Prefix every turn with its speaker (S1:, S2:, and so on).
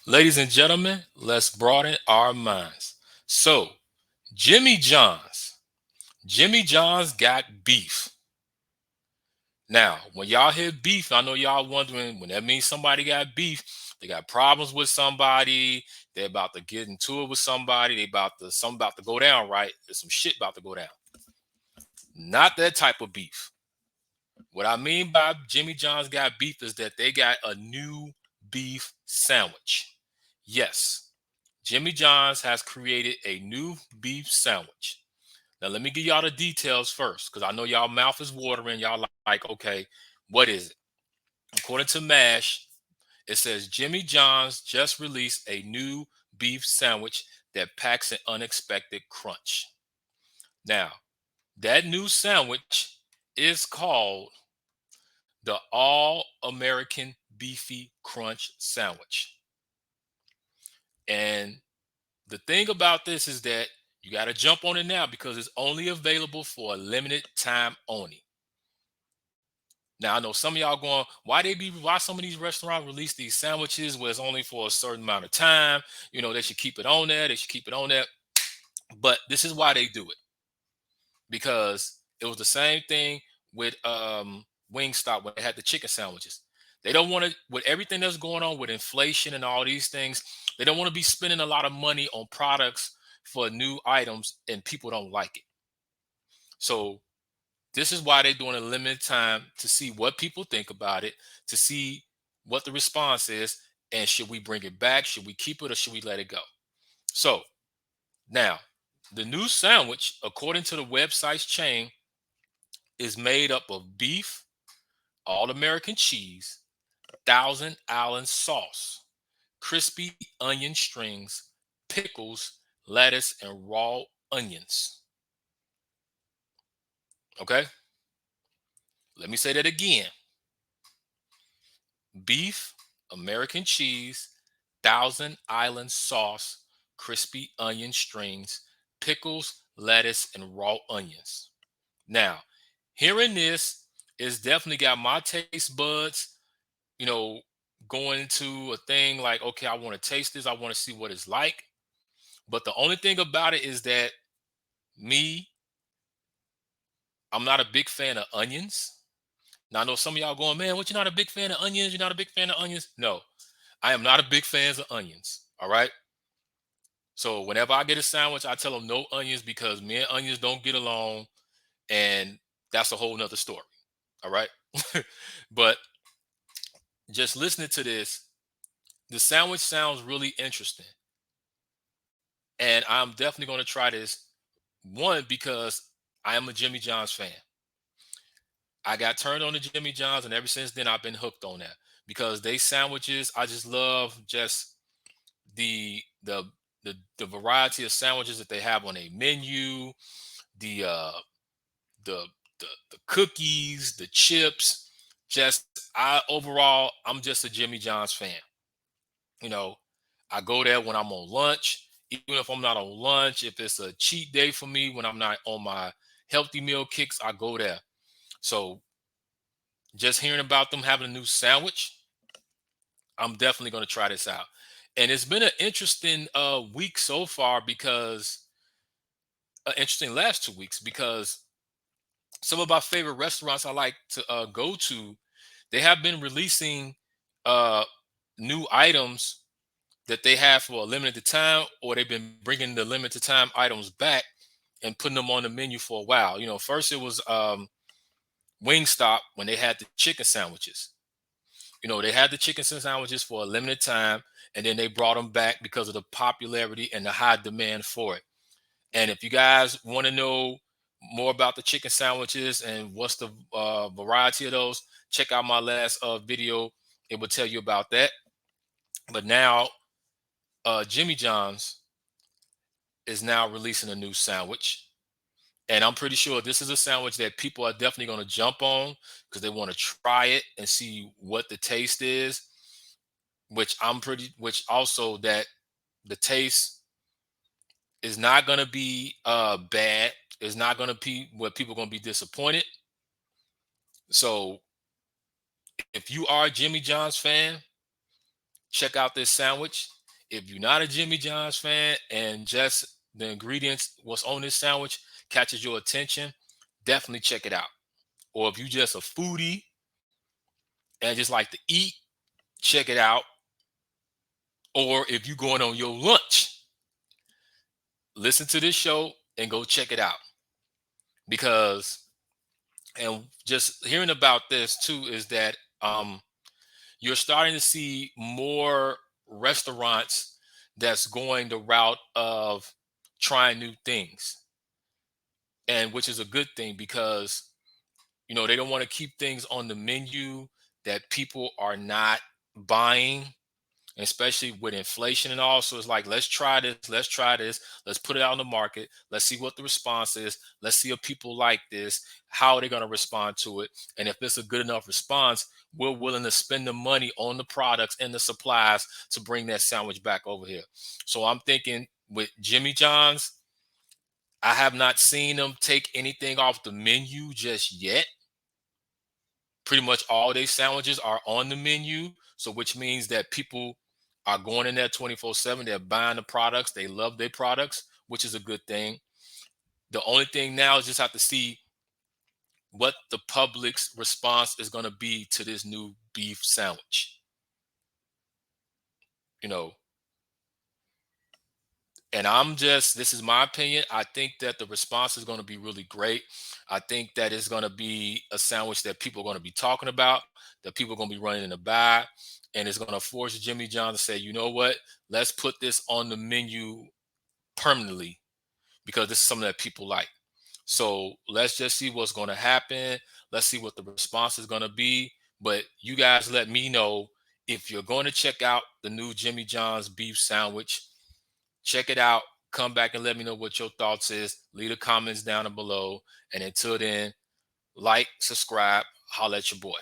S1: Ladies and gentlemen, let's broaden our minds. So, Jimmy John's. Jimmy John's got beef. Now, when y'all hear beef, I know y'all wondering when that means somebody got beef, they got problems with somebody, they're about to get into it with somebody, they about to something about to go down, right? There's some shit about to go down. Not that type of beef. What I mean by Jimmy John's got beef is that they got a new beef sandwich. Yes, Jimmy John's has created a new beef sandwich. Now, let me give y'all the details first because I know y'all mouth is watering. Y'all like, okay, what is it? According to MASH, it says Jimmy John's just released a new beef sandwich that packs an unexpected crunch. Now, that new sandwich is called the All American Beefy Crunch Sandwich. And the thing about this is that you got to jump on it now because it's only available for a limited time only. Now I know some of y'all going, why some of these restaurants release these sandwiches where it's only for a certain amount of time? They should keep it on there. They should keep it on there. But this is why they do it because it was the same thing with Wingstop when they had the chicken sandwiches. They don't want to, with everything that's going on with inflation and all these things, they don't want to be spending a lot of money on products for new items and people don't like it. So this is why they're doing a limited time to see what people think about it, to see what the response is, and should we bring it back? Should we keep it or should we let it go? So now, the new sandwich, according to the website's chain, is made up of beef, all American cheese, Thousand Island sauce, crispy onion strings, pickles, lettuce, and raw onions. Okay, let me say that again: beef, American cheese, Thousand Island sauce, crispy onion strings, pickles, lettuce, and raw onions. Now, hearing this is definitely got my taste buds, you know, going into a thing like, okay, I want to taste this. I want to see what it's like. But the only thing about it is that me, I'm not a big fan of onions. Now I know some of y'all going, man, what, you're not a big fan of onions? You're not a big fan of onions? No, I am not a big fan of onions. All right. So whenever I get a sandwich, I tell them no onions because me and onions don't get along, and that's a whole nother story. All right. But just listening to this, the sandwich sounds really interesting. And I'm definitely going to try this. One, because I am a Jimmy John's fan. I got turned on to Jimmy John's, and ever since then, I've been hooked on that because they sandwiches. I just love just the the the variety of sandwiches that they have on a menu, the the the cookies, the chips. Just I overall, I'm just a Jimmy John's fan. You know, I go there when I'm on lunch, even if I'm not on lunch. If it's a cheat day for me, when I'm not on my healthy meal kicks, I go there. So just hearing about them having a new sandwich, I'm definitely going to try this out. And it's been an interesting week so far because interesting last 2 weeks because some of my favorite restaurants I like to go to, they have been releasing uh, new items that they have for a limited time, or they've been bringing the limited time items back and putting them on the menu for a while. First it was Wingstop when they had the chicken sandwiches. They had the chicken sandwiches for a limited time, and then they brought them back because of the popularity and the high demand for it. And if you guys want to know more about the chicken sandwiches and what's the variety of those, check out my last video. It will tell you about that. But now, Jimmy John's is now releasing a new sandwich. And I'm pretty sure this is a sandwich that people are definitely going to jump on because they want to try it and see what the taste is, which also that the taste is not going to be bad. It's not going to be where people are going to be disappointed. So if you are a Jimmy John's fan, check out this sandwich. if you're not a Jimmy John's fan and just the ingredients, what's on this sandwich catches your attention, definitely check it out. Or if you just a foodie and just like to eat, check it out. Or if you're going on your lunch, listen to this show and go check it out. Because, and just hearing about this too, is that you're starting to see more restaurants that's going the route of trying new things, and which is a good thing because they don't want to keep things on the menu that people are not buying, especially with inflation and all. So it's like, let's try this, let's put it out on the market, let's see what the response is, let's see if people like this, how are they going to respond to it, and if it's a good enough response, we're willing to spend the money on the products and the supplies to bring that sandwich back over here. So I'm thinking with Jimmy John's, I have not seen them take anything off the menu just yet. Pretty much all their sandwiches are on the menu. So which means that people are going in there 24/7. They're buying the products. They love their products, which is a good thing. The only thing now is just have to see what the public's response is going to be to this new beef sandwich. You know, and this is my opinion. I think that the response is going to be really great. I think that it's going to be a sandwich that people are going to be talking about, that people are going to be running in the buy, and it's going to force Jimmy John to say, you know what, let's put this on the menu permanently because this is something that people like. So let's just see what's going to happen. Let's see what the response is going to be. But you guys let me know if you're going to check out the new Jimmy John's beef sandwich. Check it out. Come back and let me know what your thoughts is. Leave the comments down below. And until then, like, subscribe, holla at your boy.